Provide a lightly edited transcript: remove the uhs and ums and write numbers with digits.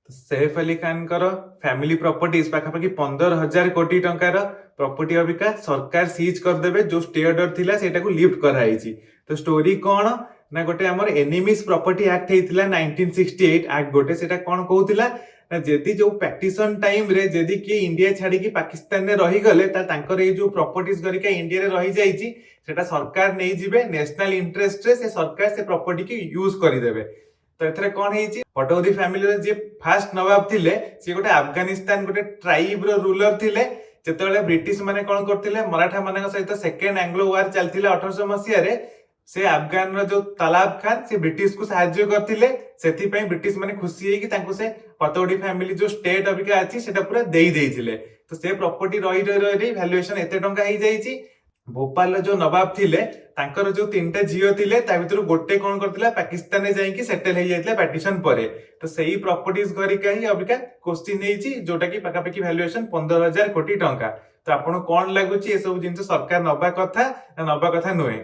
Saif Ali Khan family properties पाखापाखि 15,000 कोटी टंकार property Abika सरकार seize करदेवे। जो स्टे ऑर्डर थिला सेटा को लिफ्ट कराई। तो स्टोरी कौन ना गोटे आमर एनिमीज प्रॉपर्टी एक्ट होता 1968 एक्ट गोटे सेटा कौन कहूला ना जदि जो पैटिशन टाइम रे जदि किए इंडिया छाड़ी पाकिस्तान में रही गले तांकर ये जो प्रॉपर्टीज गरिका इंडिया रे रही जाइछि सेटा सरकार नहीं जिबे नेशनल इंटरेस्ट रे से सरकार से प्रॉपर्टी की यूज करदेवे। तो एथरे कौन है पटौदी फैमिली जे फास्ट नवाब थिले सी गोटे अफगानिस्तान गोटे ट्राइब रो रूलर थिले। जेतेबेले ब्रिटिश माने कौन करथिले मराठा मानक सहित सेकेंड एंग्लो वार चलथिला 1800 मसिया रे से अफगान रो जो तलाब खान से ब्रिटिश को साहाय्य करथिले। सेथि पई ब्रिटिश माने खुशी है कि तांको से पटौदी फैमिली जो स्टेट अबिका अछि सेटा पूरा देई देइथिले। तो से प्रॉपर्टी रही रही वैल्यूएशन एते टंका ही जाइछि। भोपाल जो नवाब थिले तांकर जो 3टा झियो थिले ता भितरु गोटे कौन करथिला पाकिस्तान रे जाई कि सेटल हे जाइथिला पैटिशन परे। तो सही प्रॉपर्टीज गरिका ही अबिका क्वेश्चन नेइछि जोटा कि पाखापाखि वैल्यूएशन 15,000 कोटी टंका। तो आपन कोन लागुछि ए सब जिंस सरकार नबा कथा ना नबा कथा नुहे?